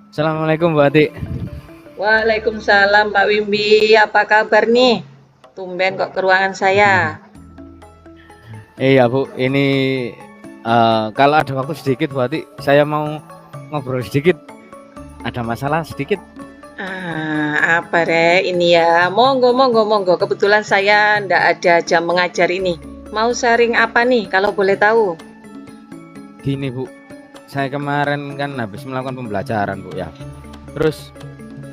Assalamualaikum Mbak Ati. Waalaikumsalam Pak Wimbi, apa kabar nih? Tumben kok ke ruangan saya. Iya Bu, ini kalau ada waktu sedikit Bu Ati, saya mau ngobrol sedikit. Ada masalah sedikit. Apa ini ya? Monggo, monggo, monggo. Kebetulan saya ndak ada jam mengajar ini. Mau sharing apa nih kalau boleh tahu? Gini Bu, saya kemarin kan habis melakukan pembelajaran Bu ya. Terus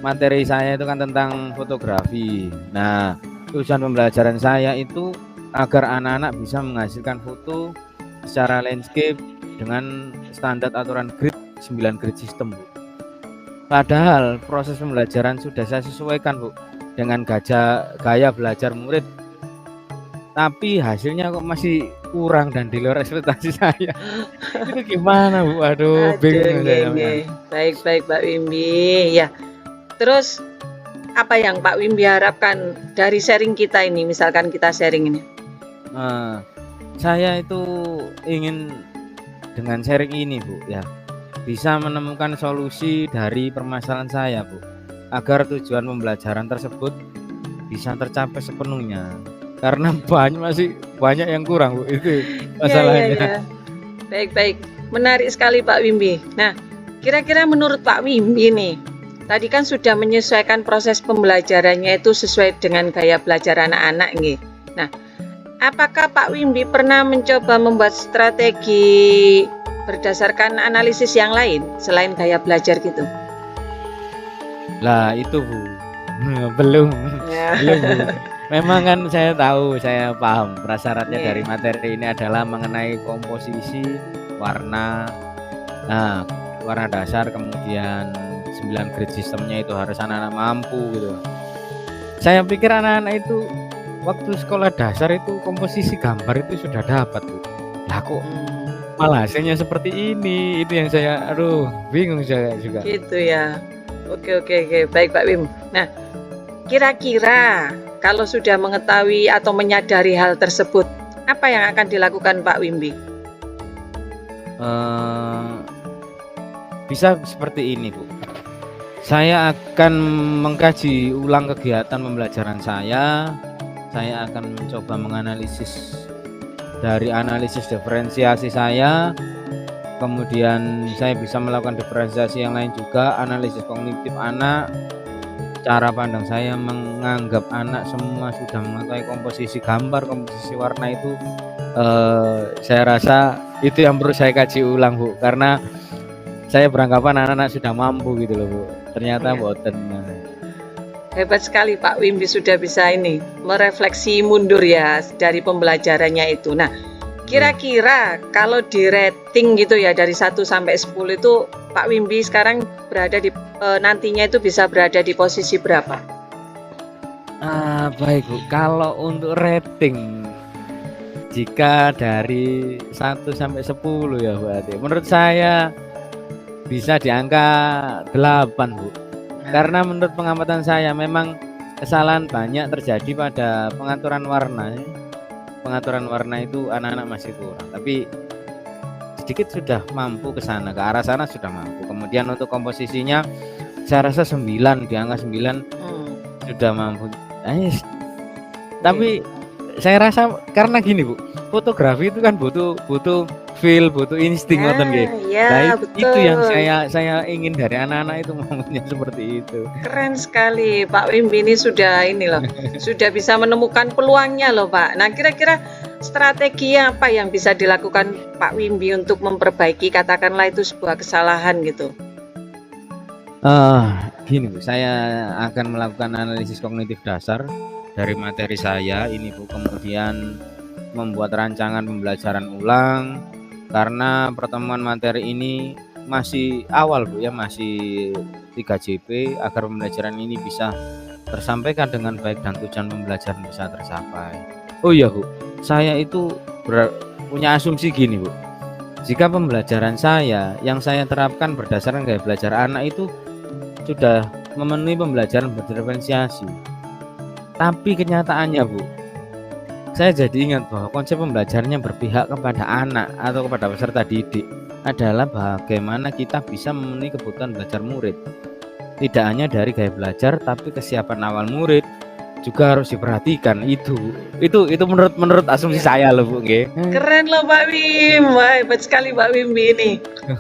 materi saya itu kan tentang fotografi. Nah, tujuan pembelajaran saya itu agar anak-anak bisa menghasilkan foto secara landscape dengan standar aturan grid 9 grid system Bu. Padahal proses pembelajaran sudah saya sesuaikan Bu dengan gaya belajar murid, tapi hasilnya kok masih kurang dan di luar ekspektasi saya. Itu gimana Bu? Aduh, Aduh, bingung nggih, saya Mas. nggih. Baik-baik Pak Wimbi. Ya, terus apa yang Pak Wimbi harapkan dari sharing kita ini? Misalkan kita sharing ini. Nah, saya itu ingin dengan sharing ini Bu ya, bisa menemukan solusi dari permasalahan saya Bu, agar tujuan pembelajaran tersebut bisa tercapai sepenuhnya. Karena masih banyak yang kurang Bu, itu Ya, ya, masalahnya. ya. Baik-baik. Menarik sekali Pak Wimbi. Nah, kira-kira menurut Pak Wimbi nih, tadi kan sudah menyesuaikan proses pembelajarannya itu sesuai dengan gaya belajar anak-anak nih. Nah, apakah Pak Wimbi pernah mencoba membuat strategi berdasarkan analisis yang lain selain gaya belajar gitu? Lah itu Bu, belum, Ya. belum Bu. Memang kan saya tahu, saya paham prasyaratnya dari Nih. materi ini adalah mengenai komposisi, warna, nah warna dasar, kemudian 9 grid sistemnya itu harus anak-anak mampu gitu. Saya pikir anak-anak itu waktu sekolah dasar itu komposisi gambar itu sudah dapat Bu. Lah kok malah hasilnya seperti ini, itu yang saya bingung saya juga. Gitu ya. Oke, oke, oke. Baik Pak Wim. Nah, kira-kira kalau sudah mengetahui atau menyadari hal tersebut, apa yang akan dilakukan Pak Wimbi? Bisa seperti ini Bu. Saya akan mengkaji ulang kegiatan pembelajaran saya. Saya akan mencoba menganalisis dari analisis diferensiasi saya. Kemudian saya bisa melakukan diferensiasi yang lain juga, analisis kognitif anak. Cara pandang saya menganggap anak semua sudah mengetahui komposisi gambar, komposisi warna itu, saya rasa itu yang perlu saya kaji ulang Bu, karena saya beranggapan anak-anak sudah mampu gitu loh Bu, ternyata Ya. boten. Hebat sekali Pak Wimbi sudah bisa ini merefleksi mundur ya dari pembelajarannya itu. Nah, kira-kira kalau di rating gitu ya dari 1 sampai 10 itu Pak Wimbi sekarang berada di nantinya itu bisa berada di posisi berapa? Baik Bu, kalau untuk rating jika dari 1 sampai 10 ya berarti menurut saya bisa di angka 8 Bu. Karena menurut pengamatan saya memang kesalahan banyak terjadi pada pengaturan warna. Pengaturan warna itu anak-anak masih kurang, tapi sedikit sudah mampu ke sana, ke arah sana sudah mampu. Kemudian untuk komposisinya saya rasa 9, di angka 9 sudah mampu. Tapi saya rasa karena gini Bu, fotografi itu kan butuh feel, butuh insting ngoten nggih. Ya, Nah, itu yang betul. saya ingin dari anak-anak itu, maunya seperti itu. Keren sekali Pak Wimbi ini sudah ini loh, sudah bisa menemukan peluangnya loh Pak. Nah, kira-kira strategi apa yang bisa dilakukan Pak Wimbi untuk memperbaiki katakanlah itu sebuah kesalahan gitu? Gini Bu, saya akan melakukan analisis kognitif dasar dari materi saya ini Bu, kemudian membuat rancangan pembelajaran ulang, karena pertemuan materi ini masih awal Bu ya, masih 3 JP, agar pembelajaran ini bisa tersampaikan dengan baik dan tujuan pembelajaran bisa tercapai. Oh iya Bu, saya itu punya asumsi gini Bu, jika pembelajaran saya yang saya terapkan berdasarkan gaya belajar anak itu sudah memenuhi pembelajaran berdiferensiasi, tapi kenyataannya Bu, saya jadi ingat bahwa konsep pembelajarannya berpihak kepada anak atau kepada peserta didik adalah bagaimana kita bisa memenuhi kebutuhan belajar murid. Tidak hanya dari gaya belajar, tapi kesiapan awal murid juga harus diperhatikan. Itu menurut asumsi saya loh, Bu. Keren loh Pak Wim, wah hebat sekali Pak Wimbi ini.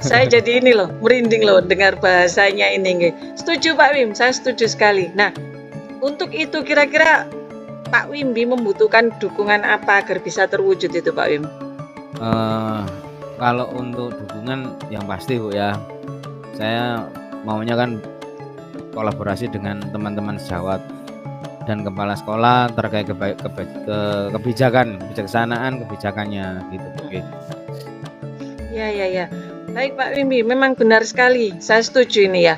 Saya jadi ini loh, merinding loh dengar bahasanya ini. Nggih. Setuju Pak Wim, saya setuju sekali. Nah, untuk itu kira-kira Pak Wimbi membutuhkan dukungan apa agar bisa terwujud itu Pak Wim? Kalau untuk dukungan yang pasti Bu ya, saya maunya kan kolaborasi dengan teman-teman sejawat dan kepala sekolah terkait kebijaksanaan kebijakannya gitu Bu. Ya. Baik Pak Wimbi, memang benar sekali. Saya setuju ini ya.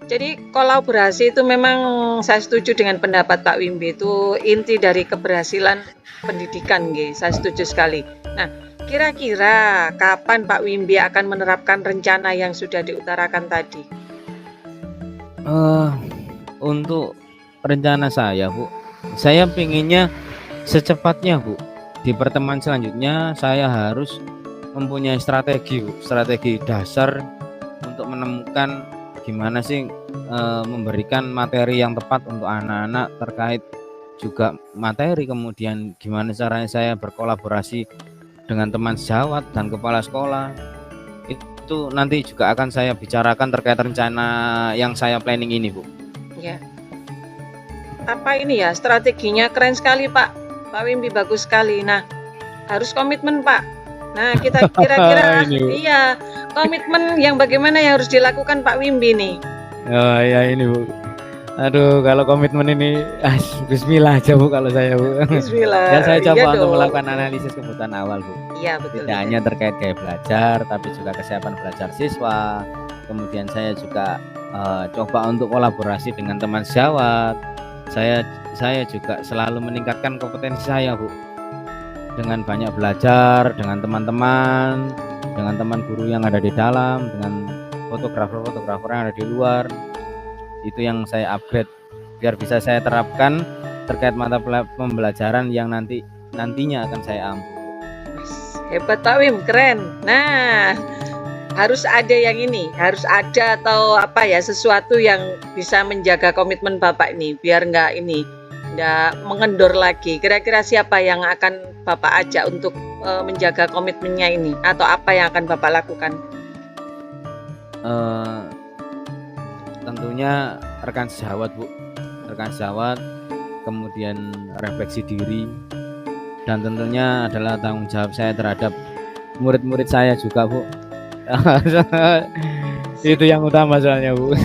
Jadi kolaborasi itu memang saya setuju dengan pendapat Pak Wimbi, itu inti dari keberhasilan pendidikan, nggih. Saya setuju sekali. Nah, kira-kira kapan Pak Wimbi akan menerapkan rencana yang sudah diutarakan tadi? Untuk rencana saya Bu, saya pinginnya secepatnya Bu. Di pertemuan selanjutnya saya harus mempunyai strategi dasar untuk menemukan gimana sih memberikan materi yang tepat untuk anak-anak, terkait juga materi, kemudian gimana caranya saya berkolaborasi dengan teman sejawat dan kepala sekolah. Itu nanti juga akan saya bicarakan terkait rencana yang saya planning ini Bu. Ya. Apa ini ya, strateginya keren sekali Pak Wimbi, bagus sekali. Nah, harus komitmen Pak. Nah, kita kira-kira iya, komitmen yang bagaimana yang harus dilakukan Pak Wimbi nih? Oh ya ini Bu. Aduh, kalau komitmen ini bismillah aja Bu kalau saya Bu. Bismillah. Dan saya coba Iya untuk dong. melakukan analisis kebutuhan awal Bu. Iya betul. Tidak hanya terkait gaya belajar, tapi juga kesiapan belajar siswa. Kemudian saya juga coba untuk kolaborasi dengan teman sejawat. Saya juga selalu meningkatkan kompetensi saya Bu, dengan banyak belajar dengan teman-teman, dengan teman guru yang ada di dalam, dengan fotografer yang ada di luar. Itu yang saya upgrade biar bisa saya terapkan terkait mata pembelajaran yang nantinya akan saya ambil. Hebat Pak Wim, keren. Nah, harus ada yang ini, harus ada atau apa ya, sesuatu yang bisa menjaga komitmen Bapak ini biar nggak mengendor lagi. Kira-kira siapa yang akan Bapak ajak untuk menjaga komitmennya ini, atau apa yang akan Bapak lakukan? Tentunya rekan sejawat Bu, kemudian refleksi diri, dan tentunya adalah tanggung jawab saya terhadap murid-murid saya juga Bu. Itu yang utama soalnya Bu.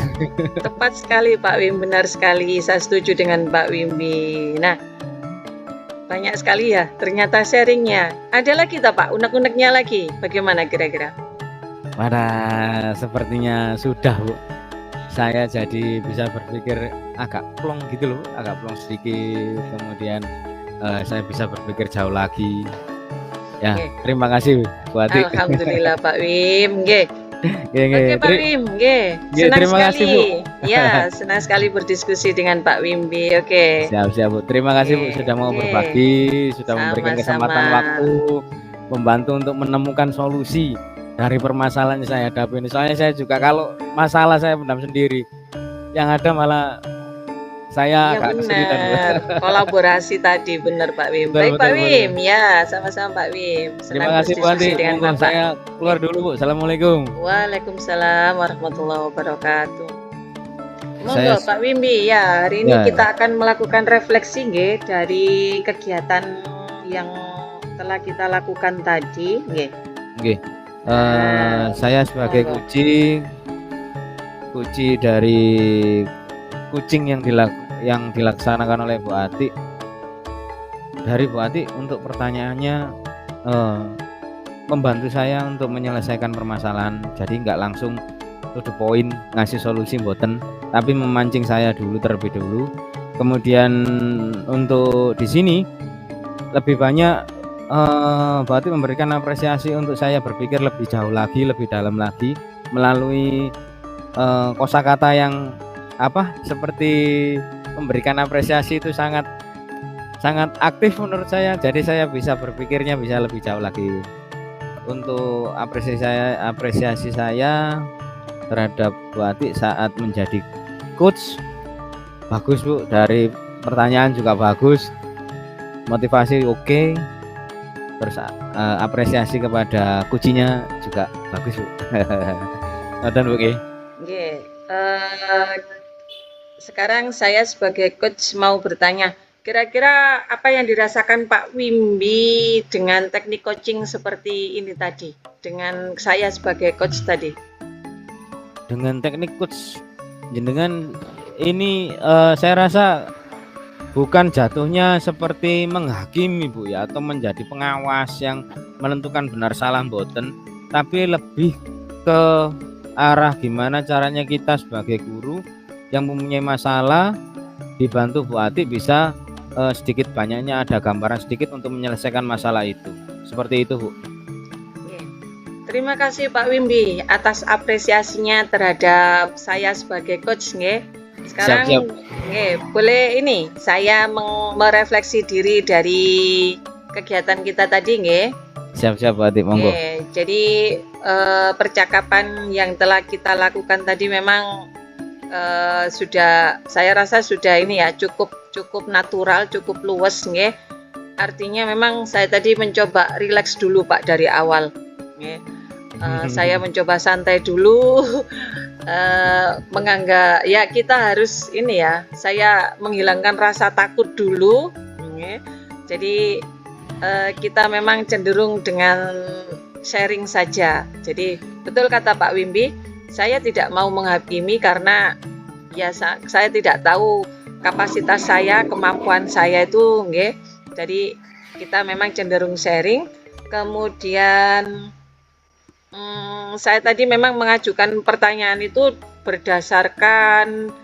Tepat sekali Pak Wim, benar sekali, saya setuju dengan Pak Wimbi. Nah, banyak sekali ya ternyata sharingnya. Ada lagi Pak, unek-uneknya lagi, bagaimana kira-kira? Wadah, sepertinya sudah Bu. Saya jadi bisa berpikir agak plong gitu loh, agak plong sedikit. Kemudian saya bisa berpikir jauh lagi. Ya, terima kasih Bu Ati. Alhamdulillah Pak Wim, nggih. Oke Pak Wim, nggih. Senang terima sekali. Kasih, Bu. Ya, senang sekali berdiskusi dengan Pak Wimbi. Oke. Siap Bu. Terima kasih Bu sudah mau berbagi, sudah memberikan kesempatan waktu, membantu untuk menemukan solusi dari permasalahan yang saya hadapi ini. Soalnya saya juga kalau masalah saya pendam sendiri, yang ada malah saya agak kesulitan. Kolaborasi tadi benar Pak Wim. Baik Pak Wim, ya sama-sama Pak Wim. Terima kasih Bu Andi. Dengan saya keluar dulu Bu. Assalamualaikum. Waalaikumsalam warahmatullahi wabarakatuh. Monggo Pak Wimbi, ya hari ini kita akan melakukan refleksi nggih dari kegiatan yang telah kita lakukan tadi, nggih. Nggih. Saya sebagai kuci dari kucing yang dilaksanakan oleh Bu Ati. Dari Bu Ati untuk pertanyaannya membantu saya untuk menyelesaikan permasalahan. Jadi nggak langsung to the point ngasih solusi mboten, tapi memancing saya dulu terlebih dahulu. Kemudian untuk di sini lebih banyak berarti memberikan apresiasi untuk saya berpikir lebih jauh lagi, lebih dalam lagi melalui kosakata yang seperti memberikan apresiasi itu sangat sangat aktif menurut saya. Jadi saya bisa berpikirnya bisa lebih jauh lagi. Untuk apresiasi saya terhadap Bu Ati saat menjadi coach bagus Bu, dari pertanyaan juga bagus, motivasi oke, terus apresiasi kepada kucinya juga bagus Bu. Dan Bu Nggih. Sekarang saya sebagai coach mau bertanya, kira-kira apa yang dirasakan Pak Wimbi dengan teknik coaching seperti ini tadi, dengan saya sebagai coach tadi? Dengan teknik coach jenengan ini saya rasa bukan jatuhnya seperti menghakimi Bu ya, atau menjadi pengawas yang menentukan benar salah mboten, tapi lebih ke arah gimana caranya kita sebagai guru yang mempunyai masalah dibantu Bu Ati bisa sedikit banyaknya ada gambaran sedikit untuk menyelesaikan masalah itu. Seperti itu Bu. Terima kasih Pak Wimbi atas apresiasinya terhadap saya sebagai coach nggih. Sekarang Siap. nggih, boleh ini saya merefleksi diri dari kegiatan kita tadi nggih. Siap Bu Ati, monggo. Jadi percakapan yang telah kita lakukan tadi memang sudah, saya rasa sudah ini ya, cukup natural, cukup luwes nggih. Artinya memang saya tadi mencoba rileks dulu Pak dari awal nggih. Saya mencoba santai dulu, menganggap ya kita harus ini ya, saya menghilangkan rasa takut dulu nggih. Jadi kita memang cenderung dengan sharing saja. Jadi betul kata Pak Wimbi, saya tidak mau menghakimi karena ya saya tidak tahu kapasitas saya, kemampuan saya itu nggih. Jadi kita memang cenderung sharing. Kemudian saya tadi memang mengajukan pertanyaan itu berdasarkan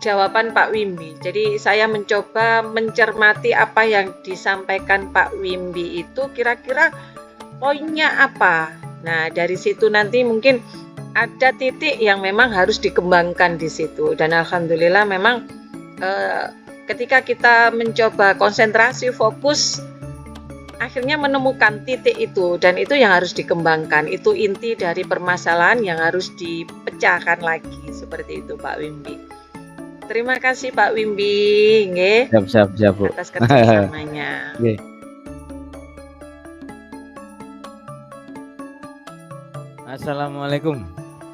jawaban Pak Wimbi. Jadi saya mencoba mencermati apa yang disampaikan Pak Wimbi itu kira-kira poinnya apa. Nah, dari situ nanti mungkin ada titik yang memang harus dikembangkan di situ, dan alhamdulillah memang ketika kita mencoba konsentrasi fokus akhirnya menemukan titik itu, dan itu yang harus dikembangkan, itu inti dari permasalahan yang harus dipecahkan lagi, seperti itu Pak Wimbi. Terima kasih Pak Wimbi nggih. Siap Bu. Atas kerjasamanya. Nggih. Assalamualaikum.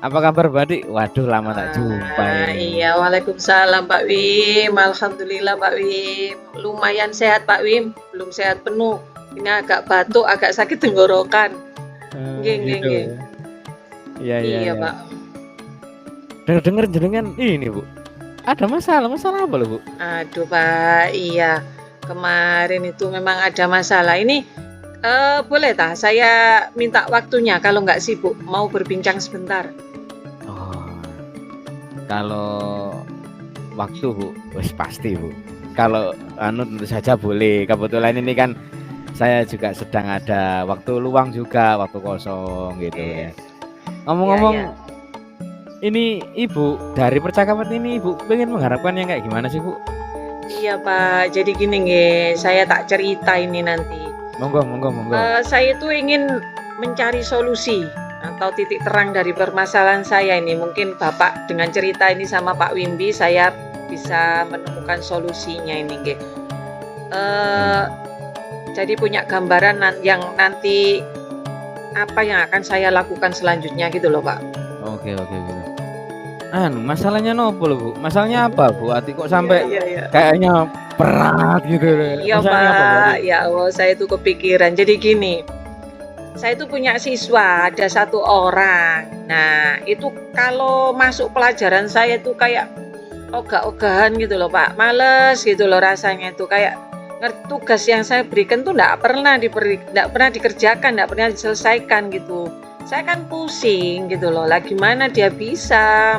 Apa kabar Badik? Waduh, lama tak jumpa ya. Iya, waalaikumsalam Pak Wim. Alhamdulillah Pak Wim. Lumayan sehat Pak Wim, belum sehat penuh. Ini agak batuk, agak sakit tenggorokan. Nggih. Iya Pak. Dengar jenengan ini Bu. Ada masalah apa loh Bu? Aduh Pak, iya. Kemarin itu memang ada masalah. Ini boleh tah saya minta waktunya kalau nggak sibuk, mau berbincang sebentar. Kalau waktu Bu, wes pasti Bu. Kalau tentu saja boleh. Kebetulan ini kan saya juga sedang ada waktu luang juga, waktu kosong gitu ya. Ngomong-ngomong, ini Ibu dari percakapan ini Ibu pengen mengharapkan yang kayak gimana sih Bu? Iya Pak, jadi gini nggih, saya tak cerita ini nanti. Monggo. Saya itu ingin mencari solusi atau titik terang dari permasalahan saya ini. Mungkin Bapak dengan cerita ini sama Pak Wimbi, saya bisa menemukan solusinya ini nggih. Jadi punya gambaran yang nanti apa yang akan saya lakukan selanjutnya gitu loh Pak. Oke. Masalahnya nopo loh Bu? Masalahnya apa Bu? Ati kok sampai kayaknya berat gitu. Iya Pak, ya Allah saya itu kepikiran. Jadi gini, saya itu punya siswa, ada 1 orang. Nah itu kalau masuk pelajaran saya itu kayak ogah-ogahan gitu loh Pak, males gitu loh rasanya, itu kayak tugas yang saya berikan tuh nggak pernah dikerjakan, nggak pernah diselesaikan gitu. Saya kan pusing gitu loh, lah gimana dia bisa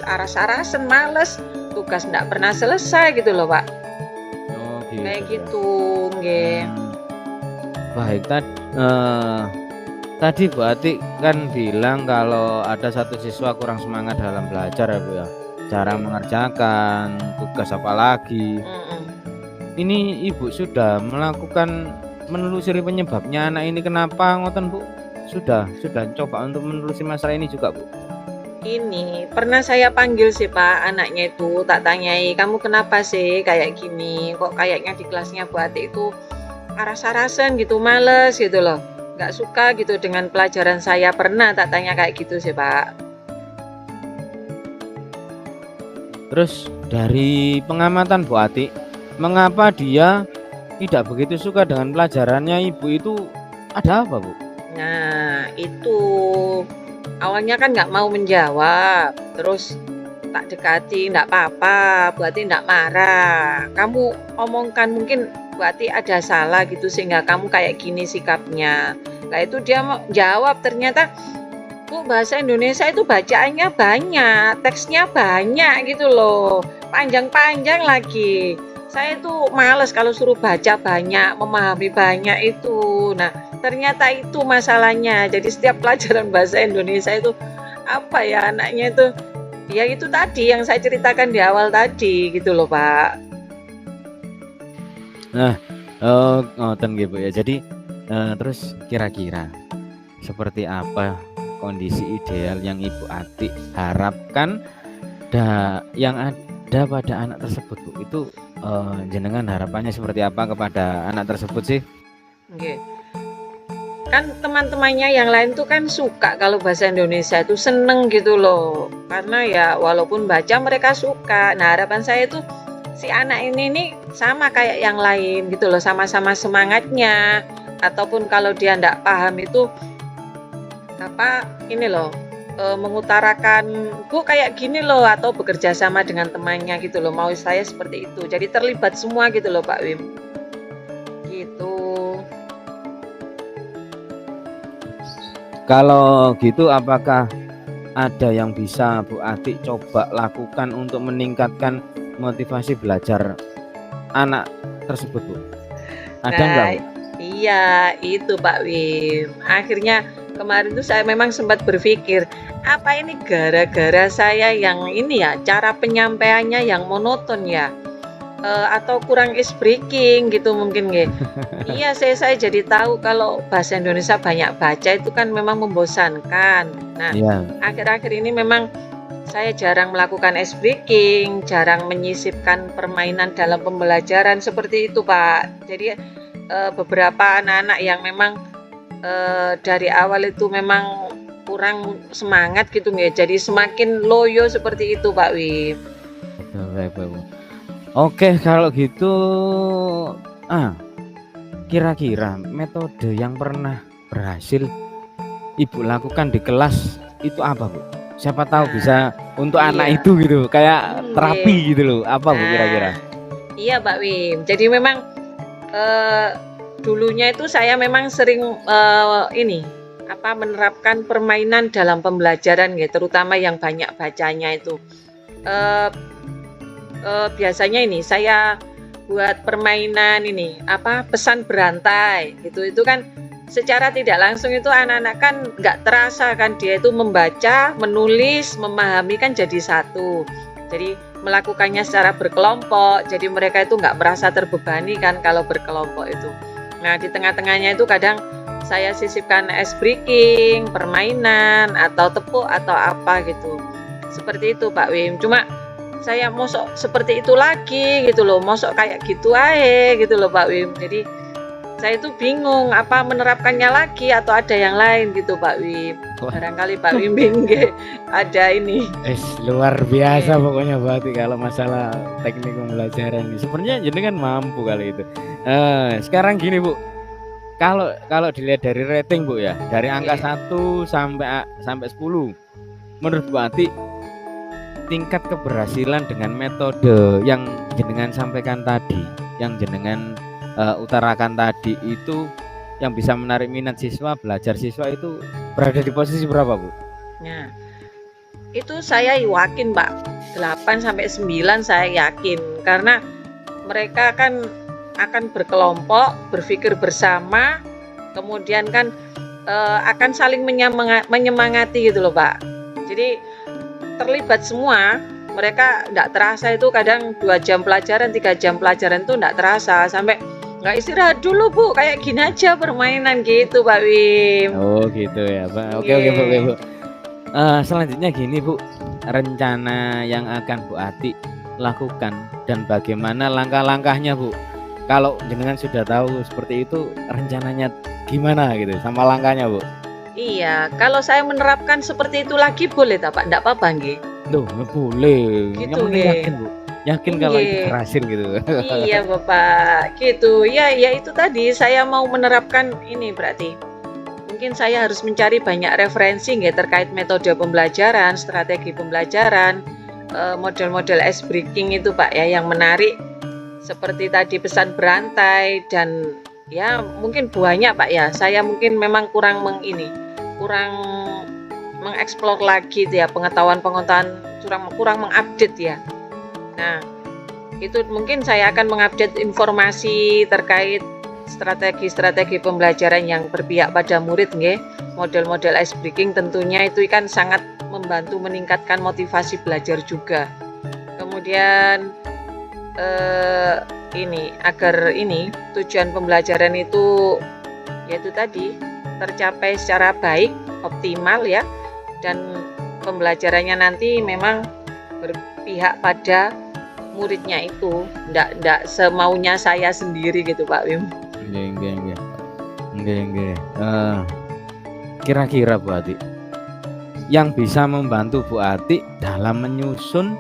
aras-arasen, males, tugas nggak pernah selesai gitu loh Pak. Gitu. Kayak gitu nggih. Baik, tadi Bu Ati kan bilang kalau ada 1 siswa kurang semangat dalam belajar ya Bu ya, cara mengerjakan tugas apalagi. ini Ibu sudah melakukan menelusuri penyebabnya anak ini kenapa ngoten Bu? Sudah coba untuk menelusuri masalah ini juga Bu? Ini pernah saya panggil sih Pak anaknya itu, tak tanyai, kamu kenapa sih kayak gini? Kok kayaknya di kelasnya Bu Ati itu aras-arasan gitu, males gitu loh. Nggak suka gitu dengan pelajaran saya. Pernah tak tanya kayak gitu sih Pak. Terus dari pengamatan Bu Ati, mengapa dia tidak begitu suka dengan pelajarannya Ibu itu, ada apa Bu? Nah, itu awalnya kan nggak mau menjawab, terus tak dekati, nggak apa-apa, Bu Ati nggak marah. Kamu omongkan mungkin Bu Ati ada salah gitu sehingga kamu kayak gini sikapnya. Nah itu dia jawab ternyata Bu bahasa Indonesia itu bacaannya banyak, teksnya banyak gitu loh, panjang-panjang lagi. Saya itu males kalau suruh baca banyak, memahami banyak itu. Nah, ternyata itu masalahnya. Jadi setiap pelajaran bahasa Indonesia itu apa ya anaknya itu, ya itu tadi yang saya ceritakan di awal tadi gitu loh Pak. Nah, ngoten nggih Bu ya. Jadi terus kira-kira seperti apa kondisi ideal yang Ibu Ati harapkan yang ada pada anak tersebut Bu? Itu jenengan harapannya seperti apa kepada anak tersebut sih? Oke. Kan teman-temannya yang lain tuh kan suka kalau bahasa Indonesia itu, seneng gitu loh. Karena ya walaupun baca mereka suka. Nah, harapan saya itu si anak ini nih sama kayak yang lain gitu loh, sama-sama semangatnya. Ataupun kalau dia ndak paham itu apa ini loh, mengutarakan Bu kayak gini loh, atau bekerja sama dengan temannya gitu loh, mau saya seperti itu. Jadi terlibat semua gitu loh Pak Wim. Gitu. Kalau gitu apakah ada yang bisa Bu Ati coba lakukan untuk meningkatkan motivasi belajar anak tersebut Bu? Ada enggak Bu? Iya itu Pak Wim. Akhirnya kemarin tuh saya memang sempat berpikir, apa ini gara-gara saya yang ini ya, cara penyampaiannya yang monoton ya, atau kurang is breaking gitu mungkin nggih. Iya saya jadi tahu kalau bahasa Indonesia banyak baca itu kan memang membosankan. Nah, Iya. akhir-akhir ini memang saya jarang melakukan ice breaking, jarang menyisipkan permainan dalam pembelajaran seperti itu Pak. Jadi beberapa anak-anak yang memang dari awal itu memang kurang semangat gitu nggih, jadi semakin loyo seperti itu Pak Wim. Baik, Bu. Oke, kalau gitu kira-kira metode yang pernah berhasil Ibu lakukan di kelas itu apa Bu? Siapa tahu bisa untuk anak Iya. itu gitu, kayak terapi gitu loh. Apa Bu Nah, kira-kira? iya Pak Wim. Jadi memang dulunya itu saya memang sering menerapkan permainan dalam pembelajaran ya, terutama yang banyak bacanya itu. Biasanya ini saya buat permainan ini pesan berantai gitu. Itu kan secara tidak langsung itu anak-anak kan nggak terasa kan dia itu membaca, menulis, memahami kan jadi satu. Jadi melakukannya secara berkelompok, jadi mereka itu nggak merasa terbebani kan kalau berkelompok itu. Nah di tengah-tengahnya itu kadang saya sisipkan ice breaking, permainan, atau tepuk atau apa gitu. Seperti itu Pak Wim. Cuma saya mosok seperti itu lagi gitu loh, mosok kayak gitu aja gitu loh Pak Wim. Jadi saya itu bingung apa menerapkannya lagi atau ada yang lain gitu Pak Wim. Barangkali Pak Wim bingung ada ini. Luar biasa pokoknya berarti kalau masalah teknik pembelajaran ini. Sebenarnya jenengan mampu kali itu. Sekarang gini Bu, kalau dilihat dari rating Bu ya, dari angka 1 sampai 10, menurut Bu Ati tingkat keberhasilan dengan metode yang jenengan sampaikan tadi, yang jenengan utarakan tadi itu, yang bisa menarik minat siswa, belajar siswa itu berada di posisi berapa Bu? Nah, itu saya yakin Pak, 8 sampai 9 saya yakin, karena mereka kan akan berkelompok, berpikir bersama, kemudian kan akan saling menyemangati gitu loh Pak. Jadi terlibat semua, mereka nggak terasa itu kadang 2 jam pelajaran, 3 jam pelajaran itu nggak terasa, sampai nggak istirahat dulu Bu, kayak gini aja permainan gitu Pak Wim. Oh gitu ya Pak. Oke Bu, oke Nggih. Bu. Selanjutnya gini Bu, rencana yang akan Bu Ati lakukan dan bagaimana langkah-langkahnya Bu? Kalau jenengan sudah tahu seperti itu, rencananya gimana gitu sama langkahnya Bu? Iya, kalau saya menerapkan seperti itu lagi boleh tak Pak? Nggak apa-apa nggih? Loh, boleh, yang Gitu penting nggih. yakin Bu, yakin kalau itu Nggih. berhasil gitu. Iya Bapak, gitu. Ya, ya itu tadi saya mau menerapkan ini berarti. Mungkin saya harus mencari banyak referensi nggih terkait metode pembelajaran, strategi pembelajaran, model-model ice breaking itu Pak ya yang menarik seperti tadi pesan berantai dan ya mungkin banyak Pak ya. Saya mungkin memang kurang mengeksplor lagi ya pengetahuan-pengetahuan kurang mengupdate ya. Nah, itu mungkin saya akan mengupdate informasi terkait strategi-strategi pembelajaran yang berpihak pada murid nggih. Model-model ice breaking tentunya itu kan sangat membantu meningkatkan motivasi belajar juga. Kemudian agar tujuan pembelajaran itu yaitu tadi tercapai secara baik, optimal ya, dan pembelajarannya nanti memang berpihak pada muridnya itu, ndak semaunya saya sendiri gitu Pak Wim. Nggih. Kira-kira Bu Ati, yang bisa membantu Bu Ati dalam menyusun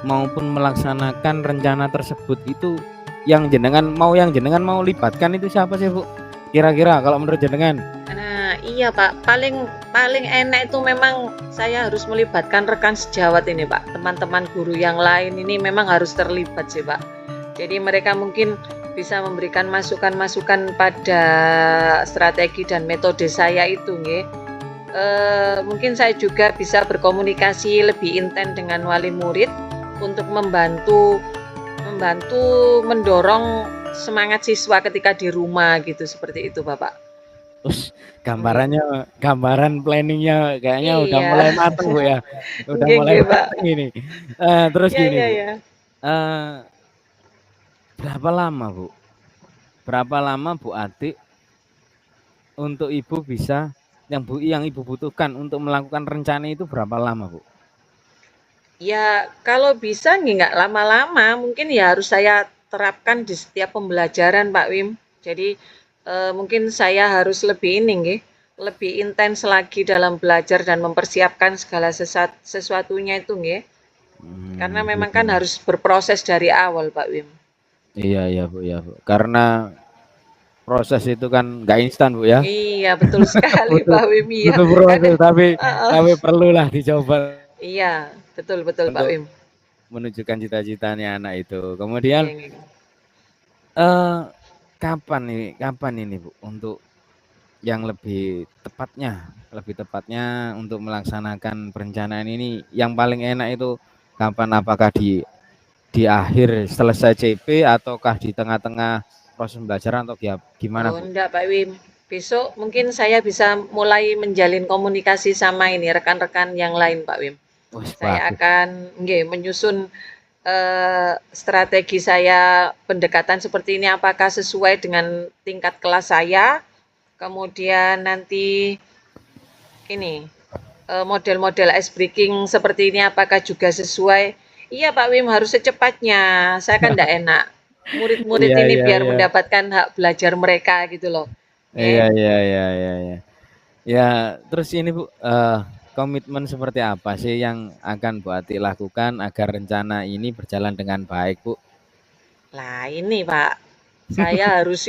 maupun melaksanakan rencana tersebut itu yang jenengan mau libatkan itu siapa sih Bu? Kira-kira kalau menurut jenengan? Nah, iya Pak, paling enak itu memang saya harus melibatkan rekan sejawat ini Pak. Teman-teman guru yang lain ini memang harus terlibat sih Pak. Jadi mereka mungkin bisa memberikan masukan-masukan pada strategi dan metode saya itu nggih. Mungkin saya juga bisa berkomunikasi lebih intens dengan wali murid untuk membantu mendorong semangat siswa ketika di rumah gitu, seperti itu Bapak. Terus gambaran planningnya kayaknya udah Iya. mulai mateng Bu ya, udah Nggih mulai nggih, Pak. mateng ini. Terus Iya gini iya Bu, iya. berapa lama Bu? Berapa lama Bu Ati untuk Ibu bisa yang Ibu butuhkan untuk melakukan rencana itu berapa lama Bu? Ya kalau bisa nggak lama-lama, mungkin ya harus saya terapkan di setiap pembelajaran Pak Wim. Jadi mungkin saya harus lebih lebih intens lagi dalam belajar dan mempersiapkan segala sesuatunya itu nggih. Karena memang Gitu. kan harus berproses dari awal Pak Wim. Iya Bu, karena proses itu kan nggak instan Bu ya. Iya betul sekali Butuh Pak Wim, iya. butuh proses Kadang heeh. tapi perlulah dicoba Iya, betul betul Pak untuk Wim. menunjukkan cita-citanya anak itu. Kemudian Nggih nggih. kapan ini Bu untuk yang lebih tepatnya untuk melaksanakan perencanaan ini yang paling enak itu kapan? Apakah di akhir selesai CP ataukah di tengah-tengah proses pembelajaran atau gimana Oh Bu? enggak Pak Wim. Besok mungkin saya bisa mulai menjalin komunikasi sama ini rekan-rekan yang lain Pak Wim. Wes Saya bagus. akan menyusun strategi saya pendekatan seperti ini apakah sesuai dengan tingkat kelas saya. Kemudian nanti ini model-model ice breaking seperti ini apakah juga sesuai. Iya Pak Wim harus secepatnya. Saya kan enggak enak. Murid-murid Iya ini iya biar iya. mendapatkan hak belajar mereka gitu loh. Iya Nggih. iya iya iya iya. Ya, terus ini Bu, komitmen seperti apa sih yang akan Bu Ati lakukan agar rencana ini berjalan dengan baik, Bu? Lah ini Pak, saya harus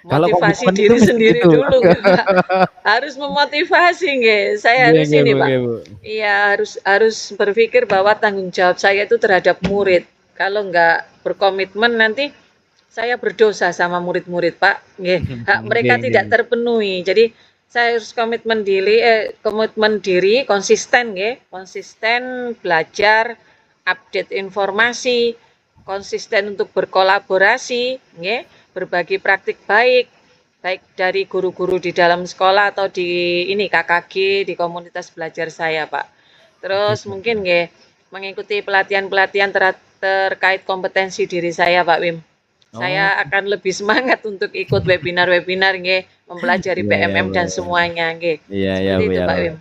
Kalau motivasi komitmen itu diri mesti sendiri gitu. dulu nggih Pak. Harus memotivasi nggih. Saya Nggih harus nggih ini Bu, Pak. nggih Bu. Iya harus berpikir bahwa tanggung jawab saya itu terhadap murid. Kalau nggak berkomitmen nanti saya berdosa sama murid-murid Pak. Nggih, hak mereka Nggih tidak nggih. terpenuhi. Jadi saya harus komitmen diri, konsisten nggih, konsisten belajar, update informasi, konsisten untuk berkolaborasi, nggih, berbagi praktik baik, baik dari guru-guru di dalam sekolah atau di KKG, di komunitas belajar saya, Pak. Terus mungkin nggih, mengikuti pelatihan-pelatihan terkait kompetensi diri saya, Pak Wim. Oh, Saya akan lebih semangat untuk ikut webinar-webinar nggih, mempelajari iya iya PMM Bu. dan semuanya nggih. Iya iya Seperti Bu itu, ya. Pak Wim.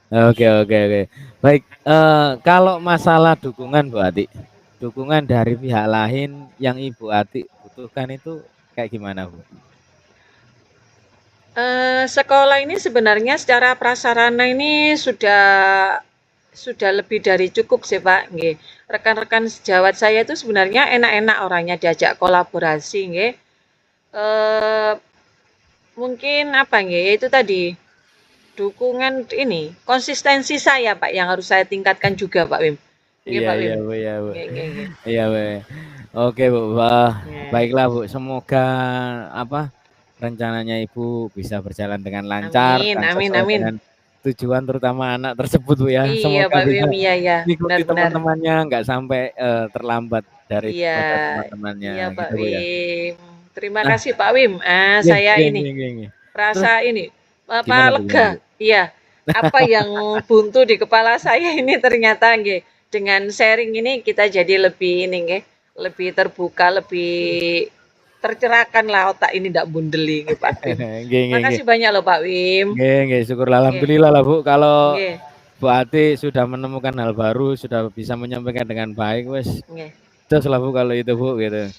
Oke oke oke. Baik, kalau masalah dukungan Bu Ati, dukungan dari pihak lain yang Ibu Ati butuhkan itu kayak gimana Bu? Sekolah ini sebenarnya secara prasarana ini sudah lebih dari cukup sih Pak, nggih. Rekan-rekan sejawat saya itu sebenarnya enak-enak orangnya diajak kolaborasi nggih. Eee, Mungkin apa nggih, ya itu tadi, dukungan ini, konsistensi saya Pak yang harus saya tingkatkan juga Pak Wim. Nggih Iya Pak iya Wim. Bu ya Bu. Nggih nggih nggih. Iya Bu. Oke Bu, wah, Nah, baiklah Bu, semoga apa rencananya Ibu bisa berjalan dengan lancar amin dan amin sesuai amin. dengan tujuan terutama anak tersebut Bu ya. Iya Semoga Pak bisa Wim, iya ya, mengikuti benar benar. teman-temannya nggak sampai terlambat dari Iya, pada teman-temannya iya Pak gitu Bu ya. Wim. Terima Nah, kasih Pak Wim. nggih Saya nggih ini nggih nggih nggih. Terus merasa ini apa gimana Bu gimana lega. Bu? Iya, apa yang buntu di kepala saya ini ternyata nggih dengan sharing ini kita jadi lebih ini nggih, lebih terbuka, lebih tercerahkan lah otak ini ndak bundeli nggih Pak Wim. Nggih nggih nggih. Makasih banyak loh Pak Wim. Nggih nggih, syukurlah Nggih, alhamdulillah lah Bu, kalau nggih, Bu Ati sudah menemukan hal baru, sudah bisa menyampaikan dengan baik, wes nggih. jos lah Bu kalau itu Bu gitu.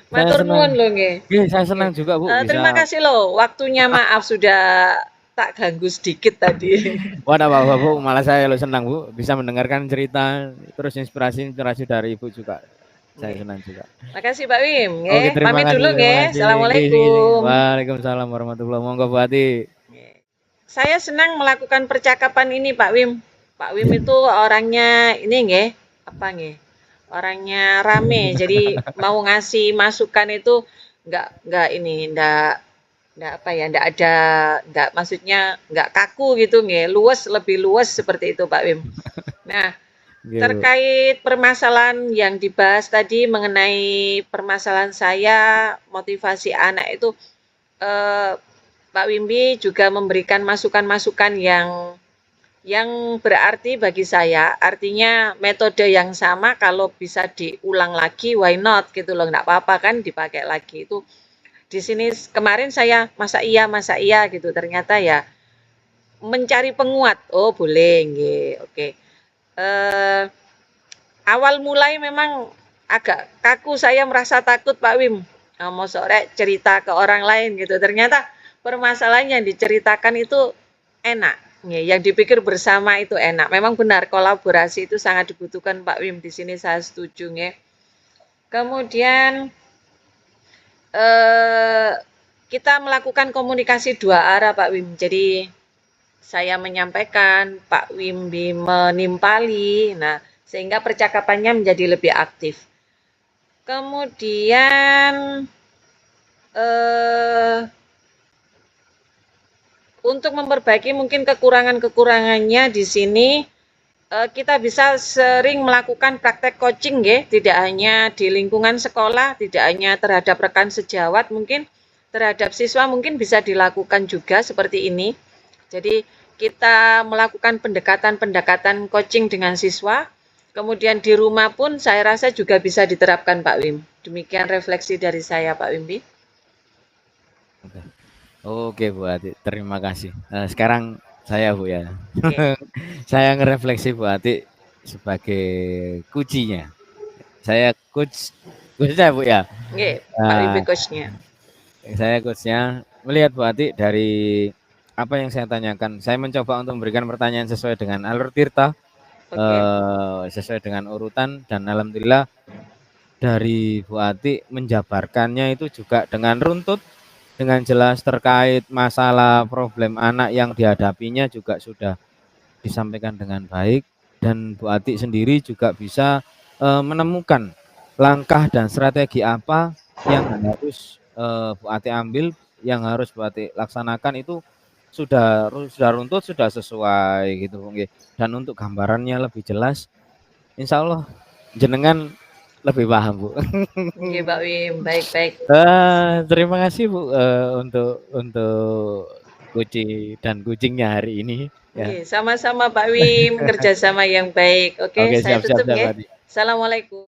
Saya Matur senang, nuwun lho nggih. nggih saya Nggih. senang juga Bu Terima bisa. kasih loh waktunya, maaf sudah tak ganggu sedikit tadi. Wah, enggak apa-apa Bu, malah saya lo senang Bu bisa mendengarkan cerita terus inspirasi-inspirasi dari Ibu juga. Saya Nggih. senang juga. Makasih Pak Wim, Oke, nggih. Pamit dulu terima nggih. kasih. Nggih nggih nggih. Assalamualaikum. Waalaikumsalam warahmatullahi wabarakatuh. Monggo Bu Ati. Nggih. Saya senang melakukan percakapan ini Pak Wim. Pak Wim itu orangnya ini nggih, apa nggih, orangnya rame. Jadi mau ngasih masukan itu nggak ini, nggak apa ya, nggak ada, nggak maksudnya nggak kaku gitu nggih, luwes, lebih luwes seperti itu Pak Wim. Nah, Nggih Bu. terkait permasalahan yang dibahas tadi mengenai permasalahan saya, motivasi anak itu, eh, Pak Wimbi juga memberikan masukan-masukan yang berarti bagi saya. Artinya metode yang sama kalau bisa diulang lagi, why not gitu loh, nggak apa-apa kan dipakai lagi itu. Di sini kemarin saya masa iya gitu, ternyata ya mencari penguat. Oh boleh, nggih, oke. Eh, Awal mulai memang agak kaku, saya merasa takut Pak Wim. Mau sore cerita ke orang lain gitu. Ternyata permasalahan yang diceritakan itu enak. Yang dipikir bersama itu enak. Memang benar kolaborasi itu sangat dibutuhkan Pak Wim. Di sini saya setuju nggih. Kemudian eh, kita melakukan komunikasi dua arah Pak Wim. Jadi saya menyampaikan, Pak Wimbi menimpali. Nah, sehingga percakapannya menjadi lebih aktif. Kemudian untuk memperbaiki mungkin kekurangan-kekurangannya di sini kita bisa sering melakukan praktek coaching nggih, tidak hanya di lingkungan sekolah, tidak hanya terhadap rekan sejawat, mungkin terhadap siswa mungkin bisa dilakukan juga seperti ini. Jadi kita melakukan pendekatan-pendekatan coaching dengan siswa. Kemudian di rumah pun saya rasa juga bisa diterapkan Pak Wim. Demikian refleksi dari saya Pak Wimbi. Oke Bu Ati, terima kasih. Sekarang saya Bu ya. Oke. Saya ngerefleksi Bu Ati sebagai kucinya. Saya coachnya Bu ya. Oke, Pak Wimbi coachnya. Saya coachnya melihat Bu Ati dari apa yang saya tanyakan. Saya mencoba untuk memberikan pertanyaan sesuai dengan alur tirta, sesuai dengan urutan, dan alhamdulillah dari Bu Ati menjabarkannya itu juga dengan runtut, dengan jelas terkait masalah problem anak yang dihadapinya juga sudah disampaikan dengan baik, dan Bu Ati sendiri juga bisa menemukan langkah dan strategi apa yang harus Bu Ati ambil, yang harus Bu Ati laksanakan itu sudah runtut, sudah sesuai gitu Bu. Dan untuk gambarannya lebih jelas, insya Allah jenengan lebih paham Bu. Oke Pak Wim, baik-baik. Terima kasih Bu untuk kucingnya hari ini ya. Nggih, sama-sama Pak Wim, kerjasama yang baik. Oke, Oke, saya siap siap tutup siap nggih. Adi. Assalamualaikum.